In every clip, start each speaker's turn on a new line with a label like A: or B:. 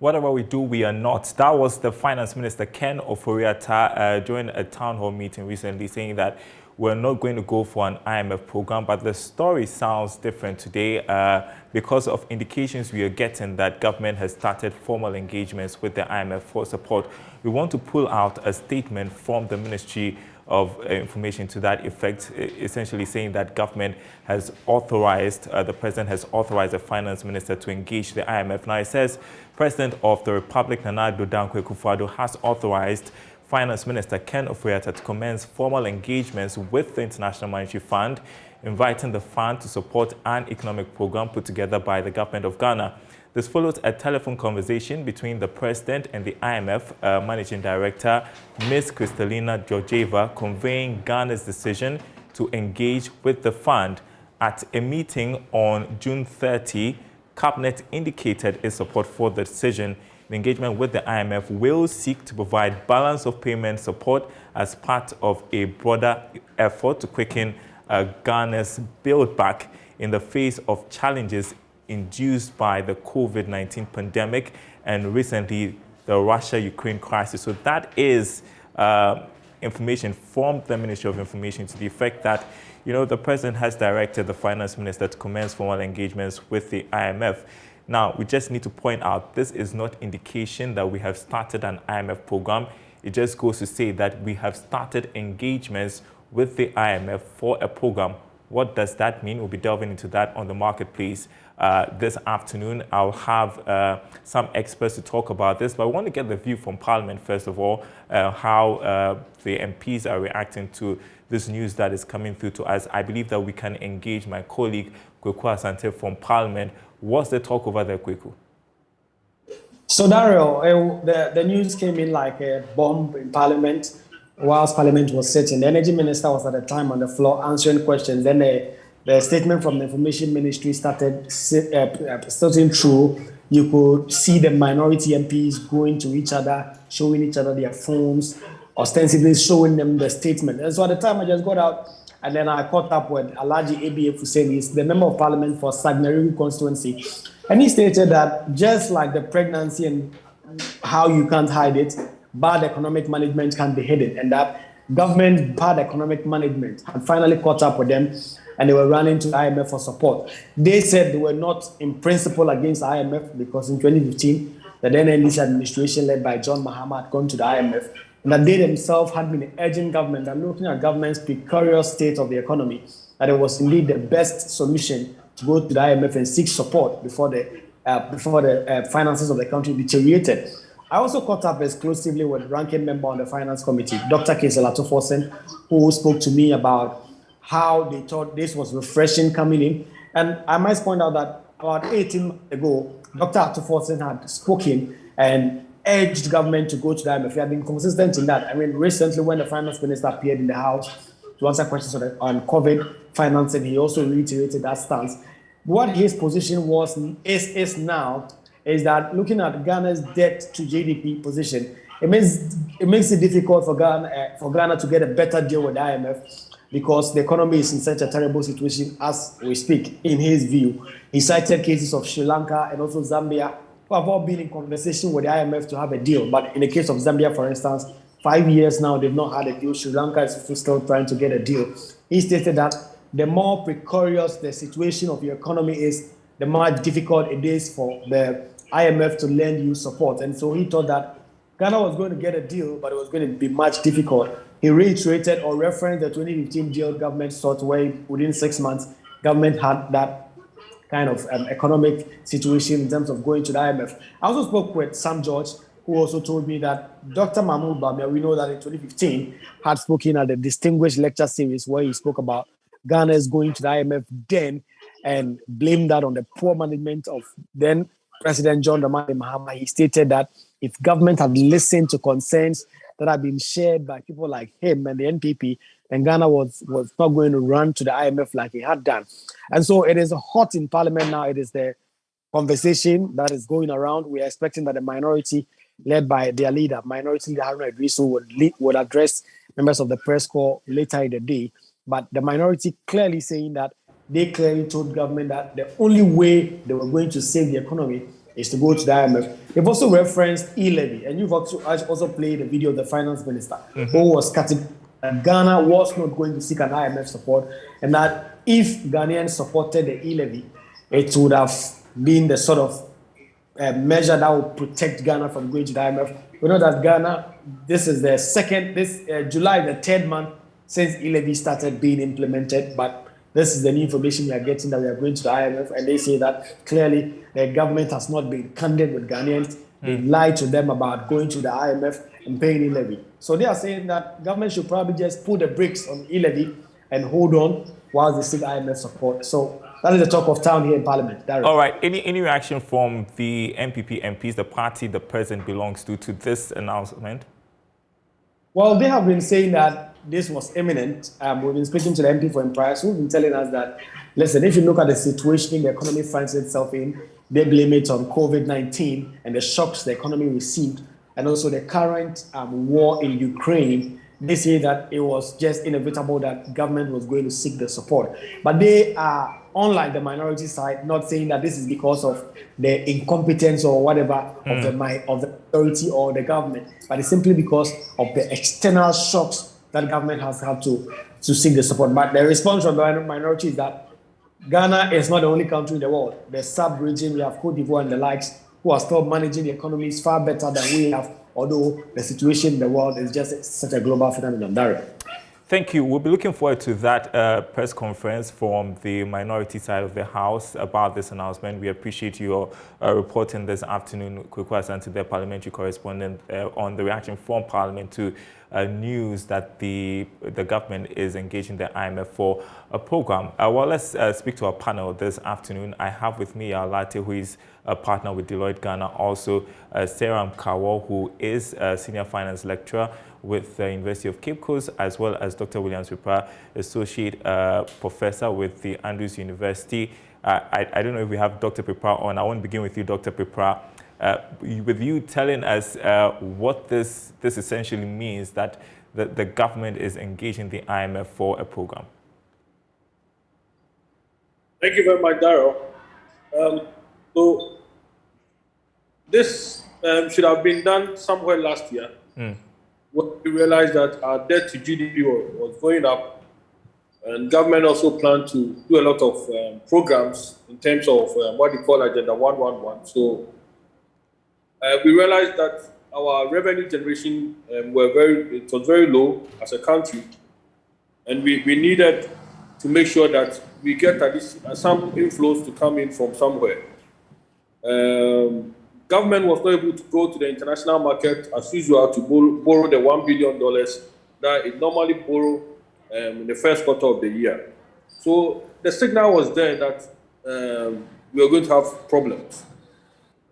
A: Whatever we do, we are not. That was the Finance Minister, Ken Ofori-Atta, during a town hall meeting recently, saying that we're not going to go for an IMF program, but the story sounds different today because of indications we are getting that government has started formal engagements with the IMF for support. We want to pull out a statement from the Ministry of Information to that effect, essentially saying that government has authorized, the president has authorized the finance minister to engage the IMF. Now it says, President of the Republic, Nana Addo Dankwa Akufo-Addo, has authorized Finance Minister Ken Ofori-Atta to commence formal engagements with the International Monetary Fund, inviting the fund to support an economic program put together by the government of Ghana. This follows a telephone conversation between the president and the IMF managing director, Ms. Kristalina Georgieva, conveying Ghana's decision to engage with the fund. At a meeting on June 30, Cabinet indicated its support for the decision. The engagement with the IMF will seek to provide balance of payment support as part of a broader effort to quicken Ghana's build back in the face of challenges induced by the COVID-19 pandemic and recently the Russia-Ukraine crisis. So that is information from the Ministry of Information to the effect that, the president has directed the finance minister to commence formal engagements with the IMF. Now, we just need to point out, this is not indication that we have started an IMF program. It just goes to say that we have started engagements with the IMF for a program. What does that mean? We'll be delving into that on the marketplace this afternoon. I'll have some experts to talk about this, but I want to get the view from Parliament, first of all, how the MPs are reacting to this news that is coming through to us. I believe that we can engage my colleague, Kweku Asante from Parliament. What's the talk over there, Kweku?
B: So, Daryl, the news came in like a bomb in Parliament whilst Parliament was sitting. The Energy Minister was at the time on the floor answering questions. Then the statement from the Information Ministry started starting through. You could see the minority MPs going to each other, showing each other their phones, ostensibly showing them the statement. And so at the time, I just got out and then I caught up with Alhaji ABF Hussein, he's the Member of Parliament for Sagnariu constituency. And he stated that just like the pregnancy and how you can't hide it, bad economic management can be hidden, and that government bad economic management had finally caught up with them and they were running to the IMF for support. They said they were not in principle against IMF because in 2015, the then NDC administration led by John Mahama had gone to the IMF, and that they themselves had been urging government and looking at government's precarious state of the economy, that it was indeed the best solution to go to the IMF and seek support before the finances of the country deteriorated. I also caught up exclusively with ranking member on the finance committee, Dr. Kesela Tofosen, who spoke to me about how they thought this was refreshing coming in. And I must point out that about 18 months ago, Dr. Tofosen had spoken and urged government to go to the IMF. He had been consistent in that. I mean, recently when the finance minister appeared in the House to answer questions on COVID financing, he also reiterated that stance. What his position is now is that looking at Ghana's debt to GDP position, it makes it difficult for Ghana to get a better deal with the IMF because the economy is in such a terrible situation as we speak, in his view. He cited cases of Sri Lanka and also Zambia, who have all been in conversation with the IMF to have a deal. But in the case of Zambia, for instance, 5 years now, they've not had a deal. Sri Lanka is still trying to get a deal. He stated that the more precarious the situation of your economy is, the more difficult it is for the IMF to lend you support. And so he thought that Ghana was going to get a deal, but it was going to be much difficult. He reiterated or referenced the 2015 deal government sought, where within 6 months, government had that kind of economic situation in terms of going to the IMF. I also spoke with Sam George, who also told me that Dr. Mahmoud Bamia, we know that in 2015, had spoken at the Distinguished Lecture Series where he spoke about Ghana's going to the IMF then and blamed that on the poor management of then President John Dramani Mahama. He stated that if government had listened to concerns that had been shared by people like him and the NPP, then Ghana was not going to run to the IMF like it had done. And so it is hot in Parliament now. It is the conversation that is going around. We are expecting that the minority, led by their leader, Minority Leader Haruna Idrisu, would address members of the press corps later in the day. But the minority clearly saying that they clearly told government that the only way they were going to save the economy is to go to the IMF. They've also referenced e-levy, and you've also played a video of the finance minister who was cutting that Ghana was not going to seek an IMF support, and that if Ghanaians supported the e-levy, it would have been the sort of measure that would protect Ghana from going to the IMF. We know that Ghana, this is the July, the 3rd month since e-levy started being implemented, but this is the new information we are getting that we are going to the IMF, and they say that clearly the government has not been candid with Ghanaians. They lied to them about going to the IMF and paying e-levy. So they are saying that government should probably just put the brakes on e-levy and hold on while they seek IMF support. So that is the talk of town here in Parliament. Daryl.
A: All right. Any reaction from the MPP MPs, the party the president belongs to this announcement?
B: Well, they have been saying that this was imminent. We've been speaking to the MP for Empires, who've been telling us that, listen, if you look at the situation the economy finds itself in, they blame it on COVID-19 and the shocks the economy received, and also the current war in Ukraine. They say that it was just inevitable that government was going to seek the support. But they are, unlike the minority side, not saying that this is because of the incompetence or whatever of the majority or the government, but it's simply because of the external shocks that government has had to seek the support. But the response from the minority is that Ghana is not the only country in the world. The sub-region, we have Cote d'Ivoire and the likes, who are still managing the economies far better than we have, although the situation in the world is just such a global phenomenon. Daryl.
A: Thank you. We'll be looking forward to that press conference from the minority side of the House about this announcement. We appreciate your reporting this afternoon, Kwawu Asante, the parliamentary correspondent, on the reaction from Parliament to news that the government is engaging the IMF for a program. Well, let's speak to our panel this afternoon. I have with me Latte, who is a partner with Deloitte Ghana, also Daryl Kwawu, who is a senior finance lecturer with the University of Cape Coast, as well as Dr. Williams Prepra, associate professor with the Andrews University. I don't know if we have Dr. Prepra on. I want to begin with you, Dr. Prepra. With you telling us what this essentially means, that the government is engaging the IMF for a program.
C: Thank you very much, Daryl. So this should have been done somewhere last year. When we realized that our debt to GDP was going up, and government also planned to do a lot of programs in terms of what they call Agenda 111. So we realized that our revenue generation was very low as a country, and we needed to make sure that we get at least some inflows to come in from somewhere. Government was not able to go to the international market as usual to borrow the $1 billion that it normally borrow in the first quarter of the year. So the signal was there that we are going to have problems.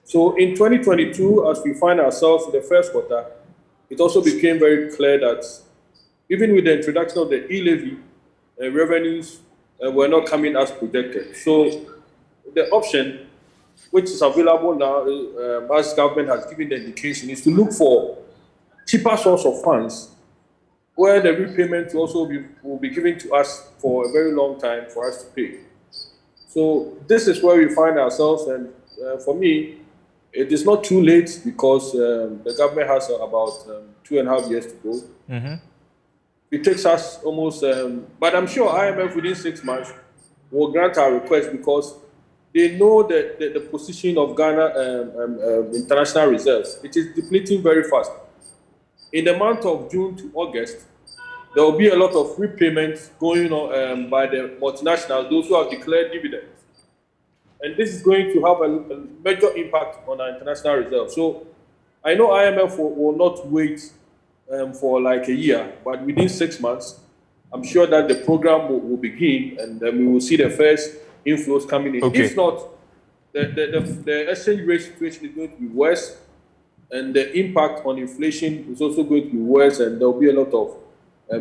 C: So in 2022, as we find ourselves in the first quarter, it also became very clear that even with the introduction of the e-levy, revenues were not coming as projected. So the option which is available now, as government has given the indication, is to look for cheaper source of funds where the repayment will be given to us for a very long time for us to pay. So this is where we find ourselves, and for me, it is not too late because the government has about 2.5 years to go. It takes us almost, but I'm sure IMF within 6 months will grant our request because they know that the position of Ghana international reserves. It is depleting very fast. In the month of June to August, there will be a lot of repayments going on by the multinationals, those who have declared dividends. And this is going to have a major impact on our international reserves. So I know IMF will not wait for like a year, but within 6 months, I'm sure that the program will begin, and we will see the first inflows coming in.
A: Okay.
C: If not, the exchange rate situation is going to be worse, and the impact on inflation is also going to be worse, and there will be a lot of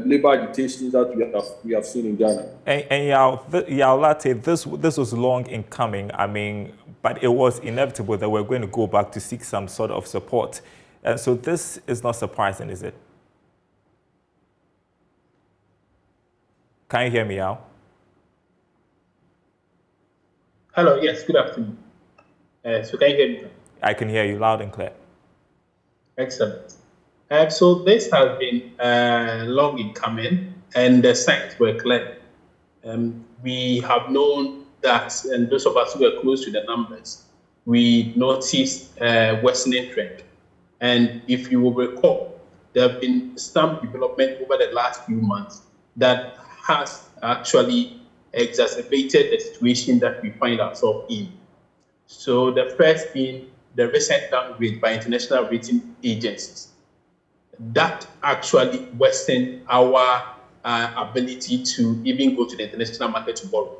C: labor agitations that we have seen in Ghana.
A: And Yao Latte, this was long in coming. I mean, but it was inevitable that we're going to go back to seek some sort of support. And so this is not surprising, is it? Can you hear me, Yao?
D: Hello, yes, good afternoon. So can you hear me?
A: I can hear you loud and clear.
D: Excellent. So this has been long in coming, and the signs were clear. We have known that, and those of us who were close to the numbers, we noticed a worsening trend. And if you will recall, there have been some development over the last few months that has actually exacerbated the situation that we find ourselves in. So the first being the recent downgrade by international rating agencies. That actually worsened our ability to even go to the international market to borrow.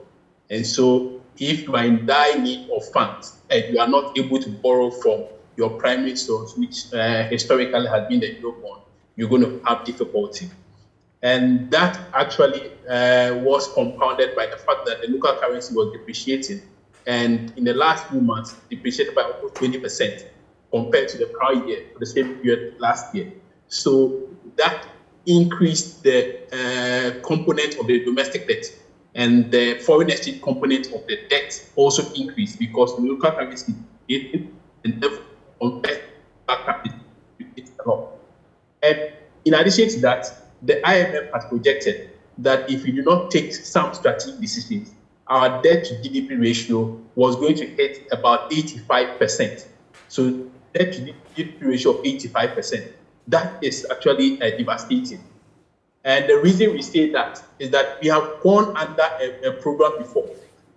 D: And so if you are in dire need of funds and you are not able to borrow from your primary source, which historically has been the Eurobond, you're going to have difficulty. And that actually was compounded by the fact that the local currency was depreciating. And in the last few months, depreciated by almost 20% compared to the prior year for the same period last year. So that increased the component of the domestic debt, and the foreign exchange component of the debt also increased because the local currency and therefore compared to a lot. And in addition to that, the IMF has projected that if we do not take some strategic decisions, our debt to GDP ratio was going to hit about 85%. So debt to GDP ratio of 85%, that is actually devastating. And the reason we say that is that we have gone under a program before.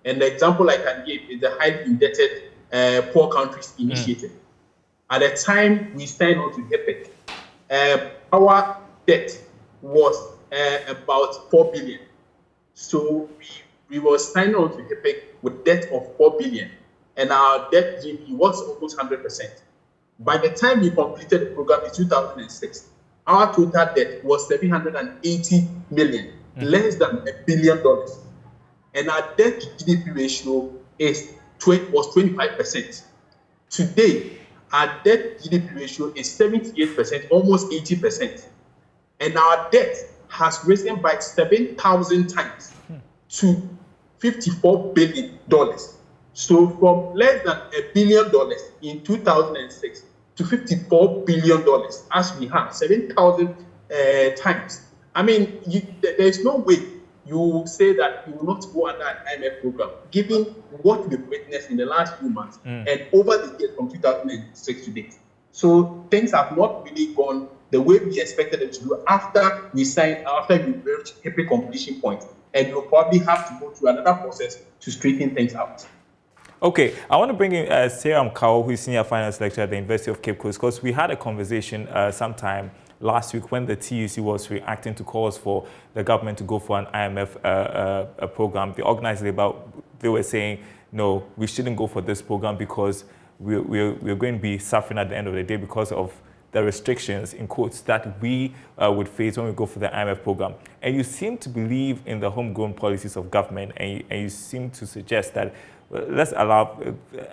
D: And the example I can give is the highly indebted poor countries initiative. At the time we signed on to HIPC, our debt was about 4 billion. So we were signing on to HIPC with debt of 4 billion, and our debt GDP was almost 100%. By the time we completed the program in 2006, our total debt was 780 million, less than $1 billion. And our debt to GDP ratio was 25%. Today, our debt to GDP ratio is 78%, almost 80%. And our debt has risen by 7,000 times to $54 billion. So from less than $1 billion in 2006 to $54 billion, as we have 7,000 times. I mean, there's no way you say that you will not go under an IMF program, given what we've witnessed in the last few months and over the years from 2006 to date. So things have not really gone the way we expected them to do after we reached HIPC completion point. And you'll probably have to go through another process to straighten things out.
A: Okay, I want to bring in Daryl Kwawu, who is senior finance lecturer at the University of Cape Coast, because we had a conversation sometime last week when the TUC was reacting to calls for the government to go for an IMF program. The organized labor, they were saying, no, we shouldn't go for this program because we're going to be suffering at the end of the day because of the restrictions, in quotes, that we would face when we go for the IMF program. And you seem to believe in the homegrown policies of government, and you seem to suggest that let's allow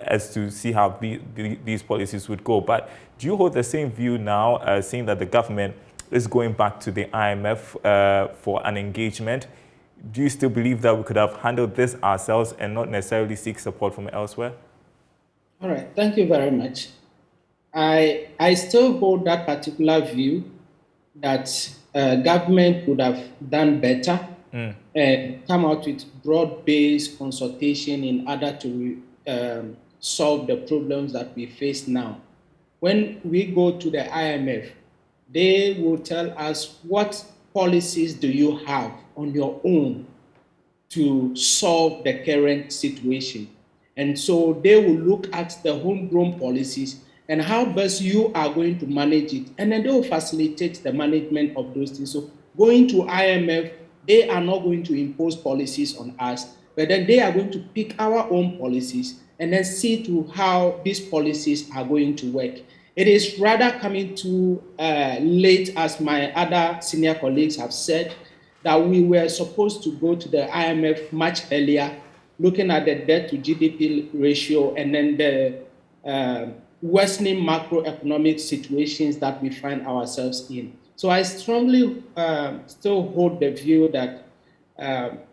A: us to see how these policies would go. But do you hold the same view now, saying that the government is going back to the IMF for an engagement? Do you still believe that we could have handled this ourselves and not necessarily seek support from elsewhere?
E: All right, thank you very much. I still hold that particular view that government would have done better and come out with broad-based consultation in order to solve the problems that we face now. When we go to the IMF, they will tell us what policies do you have on your own to solve the current situation. And so they will look at the homegrown policies and how best you are going to manage it. And then they will facilitate the management of those things. So going to IMF, they are not going to impose policies on us, but then they are going to pick our own policies and then see to how these policies are going to work. It is rather coming too late, as my other senior colleagues have said, that we were supposed to go to the IMF much earlier, looking at the debt to GDP ratio and then the worsening macroeconomic situations that we find ourselves in. So I strongly still hold the view that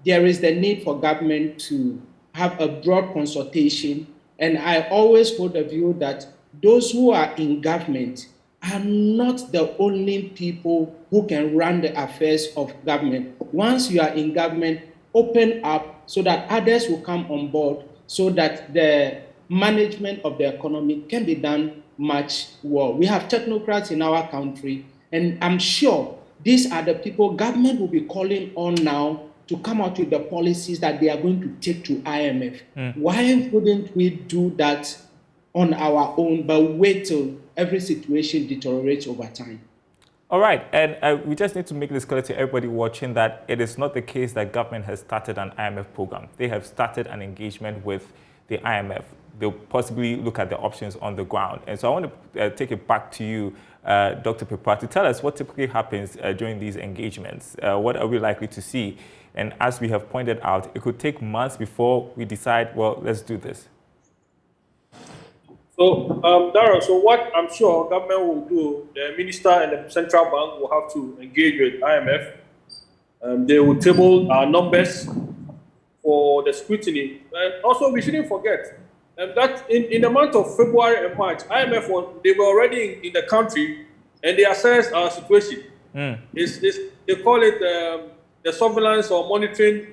E: there is the need for government to have a broad consultation And I always hold the view that those who are in government are not the only people who can run the affairs of government. Once you are in government, open up so that others will come on board so that the management of the economy can be done much well. We have technocrats in our country, and I'm sure these are the people government will be calling on now to come out with the policies that they are going to take to IMF. Why wouldn't we do that on our own, but wait till every situation deteriorates over time?
A: All right, and we just need to make this clear to everybody watching that it is not the case that government has started an IMF program. They have started an engagement with the IMF. They'll possibly look at the options on the ground. And so I want to take it back to you, Dr. Pepa, to tell us what typically happens during these engagements. What are we likely to see? And as we have pointed out, it could take months before we decide, well, let's do this.
C: So, Daryl, so what I'm sure government will do, the minister and the central bank will have to engage with IMF. They will table our numbers for the scrutiny. And also, we shouldn't forget that in the month of February and March, IMF, they were already in the country and they assessed our situation. They call it the surveillance or monitoring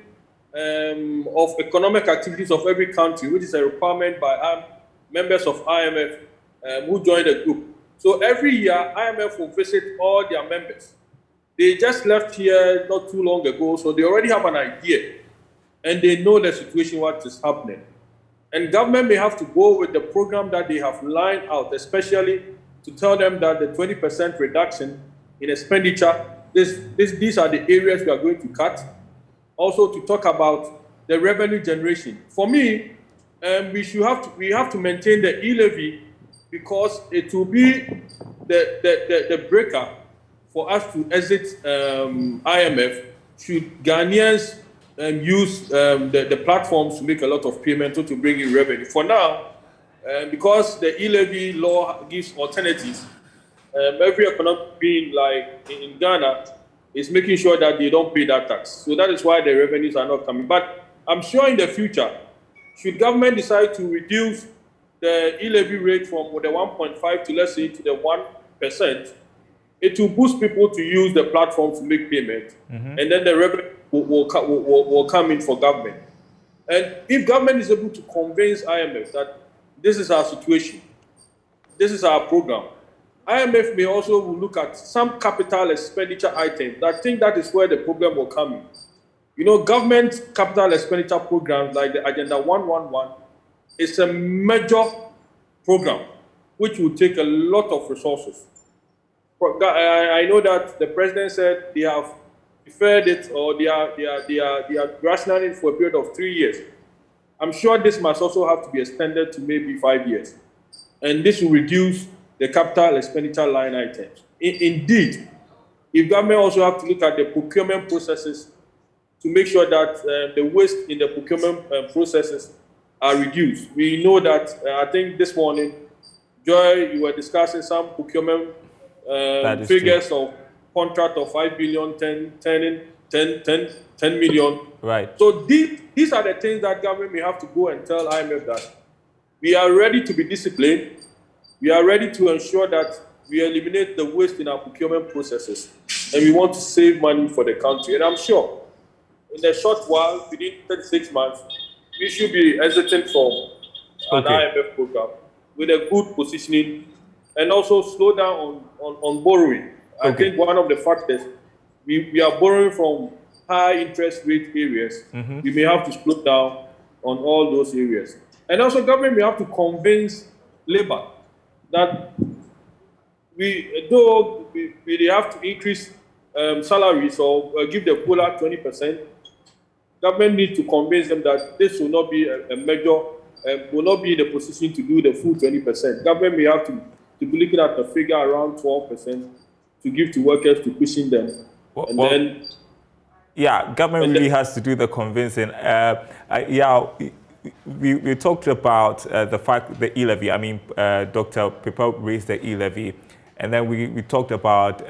C: of economic activities of every country, which is a requirement by members of IMF who joined the group. So every year, IMF will visit all their members. They just left here not too long ago, so they already have an idea. And they know the situation, what is happening. And government may have to go with the program that they have lined out, especially to tell them that the 20% reduction in expenditure, these are the areas we are going to cut. Also to talk about the revenue generation. For me, we have to maintain the e-levy because it will be the breaker for us to exit IMF should Ghanaians use the platforms to make a lot of payments or to bring in revenue. For now, because the e-levy law gives alternatives, every economic being like in Ghana is making sure that they don't pay that tax. So that is why the revenues are not coming. But I'm sure in the future, should government decide to reduce the e-levy rate from the 1.5 to let's say to the 1%, it will boost people to use the platform to make payment, and then the revenue will come in for government. And if government is able to convince IMF that this is our situation, this is our program, IMF may also look at some capital expenditure items. I think that is where the problem will come in. You know, government capital expenditure programs like the Agenda 111 is a major program which will take a lot of resources. I know that the president said they have deferred it or they are rationing it for a period of 3 years. I'm sure this must also have to be extended to maybe 5 years. And this will reduce the capital expenditure line items. Indeed, if government also have to look at the procurement processes to make sure that the waste in the procurement processes are reduced. We know that, I think this morning, Joy, you were discussing some procurement figures of contract of 5 billion, 10 million.
A: Right.
C: So these are the things that government may have to go and tell IMF that we are ready to be disciplined. We are ready to ensure that we eliminate the waste in our procurement processes. And we want to save money for the country. And I'm sure in a short while, within 36 months, we should be exiting from an IMF program with a good positioning and also slow down on borrowing. I think one of the factors, we are borrowing from high interest rate areas. We may have to slow down on all those areas. And also government may have to convince labor that they have to increase salaries or give the COLA 20%. Government needs to convince them that this will not be a measure, will not be in a position to do the full 20%. Government may have to be looking at the figure around 12% to give to workers to cushion them.
A: Government really has to do the convincing. We talked about the fact the e-levy. I mean, Dr. Pepa raised the e-levy, and then we talked about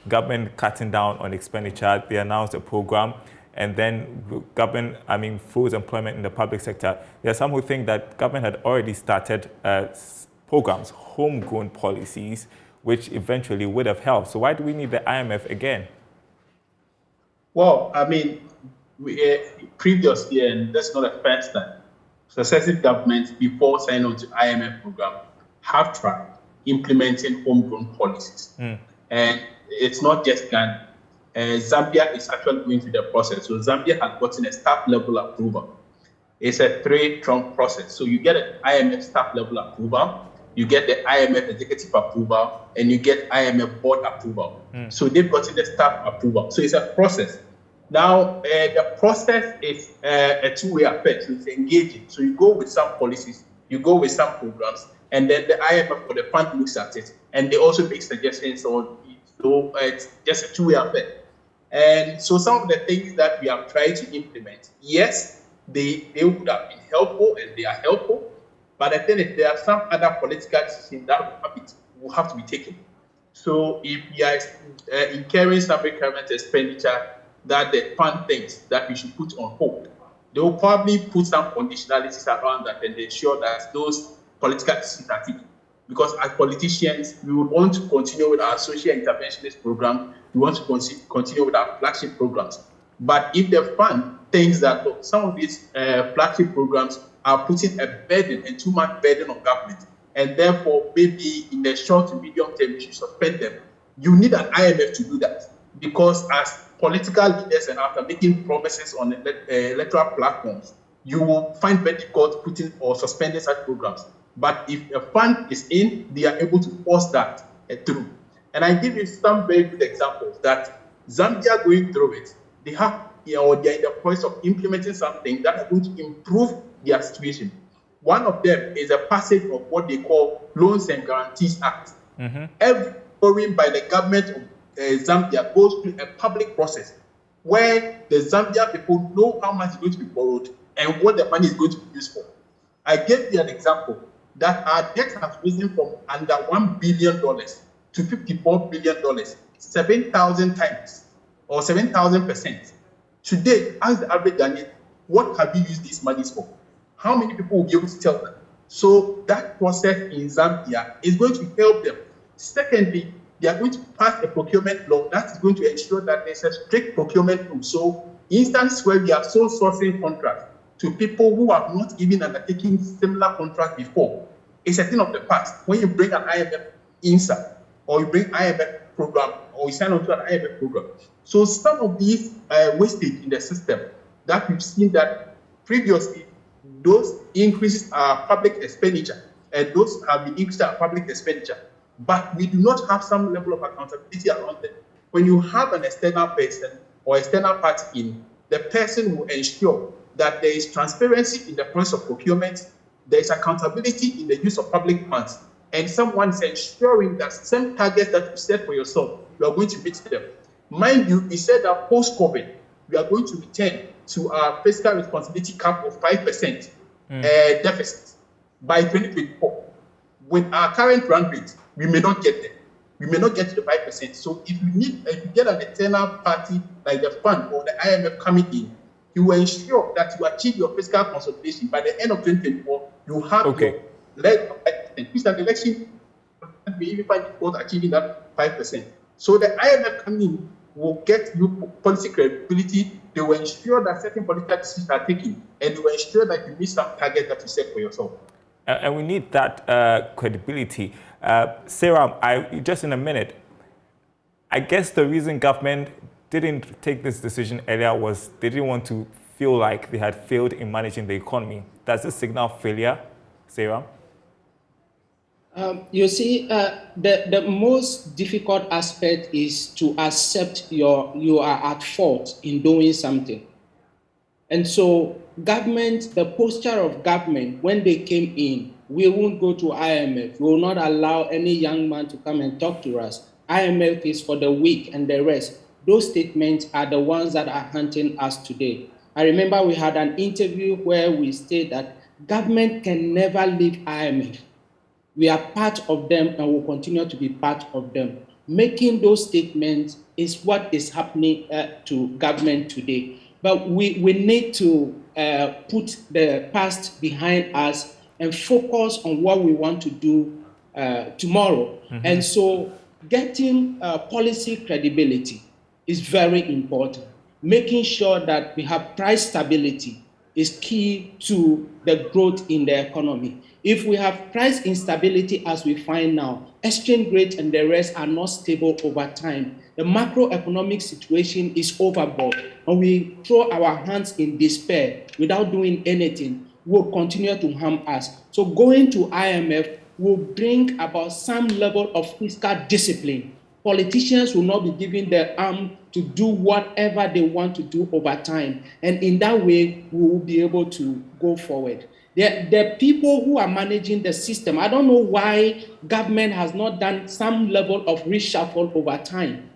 A: government cutting down on expenditure. They announced a program. and then government, froze employment in the public sector. There are some who think that government had already started programs, homegrown policies, which eventually would have helped. So why do we need the IMF again?
D: Well, previously, and that's not the first time, successive governments before signing on to IMF program have tried implementing homegrown policies. And it's not just Ghana. Zambia is actually going through the process. So Zambia has gotten a staff level approval. It's a three-pronged process. So you get an IMF staff level approval, you get the IMF executive approval, and you get IMF board approval. So they've gotten the staff approval. So it's a process. Now, the process is a two-way affair. So it's engaging. So you go with some policies, you go with some programs, and then the IMF or the fund looks at it, and they also make suggestions on it. So it's just a two-way affair. And so some of the things that we have tried to implement, yes, they would have been helpful, and they are helpful. But I think there are some other political decisions that will have to be taken. So if we are incurring some recurrent expenditure that the fund thinks that we should put on hold, they will probably put some conditionalities around that and ensure that those political decisions are taken. Because as politicians, we would want to continue with our social interventionist program. We want to continue with our flagship programs. But if the fund thinks that look, some of these flagship programs are putting a burden, and too much burden on government, and therefore maybe in the short to medium term we should suspend them, you need an IMF to do that. Because as political leaders and after making promises on electoral platforms, you will find very difficult putting or suspending such programs. But if a fund is in, they are able to force that through. And I give you some very good examples that Zambia going through it, they are in the process of implementing something that is going to improve their situation. One of them is a passage of what they call Loans and Guarantees Act. Every borrowing by the government of Zambia goes through a public process where the Zambia people know how much is going to be borrowed and what the money is going to be used for. I gave you an example that our debt has risen from under $1 billion to $54 billion, 7,000 times or 7,000%. Today, as the average Ghanaian, what have you used these monies for? How many people will be able to tell them? So that process in Zambia is going to help them. Secondly, they are going to pass a procurement law that is going to ensure that there's a strict procurement rule. So instances where we are sole sourcing contracts to people who have not even undertaken similar contracts before, it's a thing of the past. When you bring an IMF inside, or you bring IMF program, or you sign on to an IMF program. So some of these wastage in the system that we've seen that previously, those increases are public expenditure, and those have been increased our public expenditure. But we do not have some level of accountability around them. When you have an external person or external party in, the person will ensure that there is transparency in the process of procurement, there is accountability in the use of public funds, and someone is ensuring that same targets that you set for yourself, you are going to meet them. Mind you, we said that post-COVID, we are going to return to our fiscal responsibility cap of 5% deficit by 2024. With our current run rate, we may not get there. We may not get to the 5%. So if you get an external party like the fund or the IMF coming in, you will ensure that you achieve your fiscal consolidation by the end of 2024. You have your led 5%. Which an election we even find difficult achieving that 5%. So the IMF coming in will get you policy credibility. They will ensure that certain political decisions are taken, and they will ensure that you meet some target that you set for yourself.
A: And we need that credibility. Sarah, just in a minute, I guess the reason government didn't take this decision earlier was they didn't want to feel like they had failed in managing the economy. Does this signal failure, Sarah?
E: You see, the most difficult aspect is to accept you are at fault in doing something. And so government, the posture of government, when they came in, we won't go to IMF. We will not allow any young man to come and talk to us. IMF is for the weak and the rest. Those statements are the ones that are haunting us today. I remember we had an interview where we said that government can never leave IMF. We are part of them and will continue to be part of them. Making those statements is what is happening to government today. But we need to put the past behind us and focus on what we want to do tomorrow. And so getting policy credibility is very important. Making sure that we have price stability is key to the growth in the economy. If we have price instability as we find now, exchange rate and the rest are not stable over time, the macroeconomic situation is overboard, and we throw our hands in despair without doing anything, will continue to harm us. So going to IMF will bring about some level of fiscal discipline. Politicians will not be given the arm to do whatever they want to do over time. And in that way, we will be able to go forward. The people who are managing the system, I don't know why government has not done some level of reshuffle over time.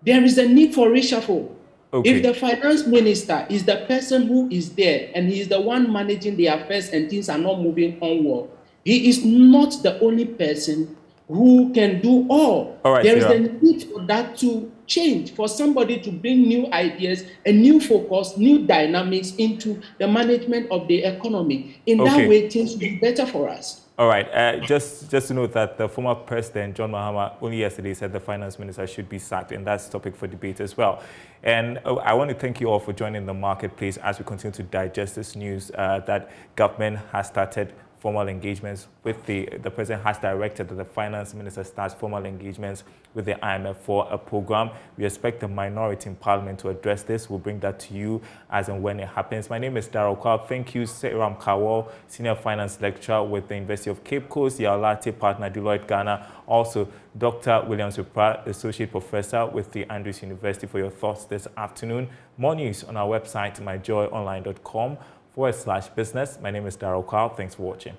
E: There is a need for reshuffle. Okay. If the finance minister is the person who is there and he is the one managing the affairs and things are not moving onward, he is not the only person who can do all. Right, there is a need for that to change, for somebody to bring new ideas and new focus, new dynamics into the management of the economy. In that way, things will be better for us.
A: All right. Just to note that the former president, John Mahama, only yesterday said the finance minister should be sacked, and that's topic for debate as well. And I want to thank you all for joining the marketplace as we continue to digest this news that government has started formal engagements with the president has directed that the finance minister starts formal engagements with the IMF for a program. We expect the minority in parliament to address this. We'll bring that to you as and when it happens. My name is Daryl Kwawu. Thank you, Daryl Kwawu, Senior Finance Lecturer with the University of Cape Coast, Yaolate Partner, Deloitte Ghana. Also, Dr. William Supra, Associate Professor with the Andrews University, for your thoughts this afternoon. More news on our website, myjoyonline.com/business. My name is Daryl Kwawu. Thanks for watching.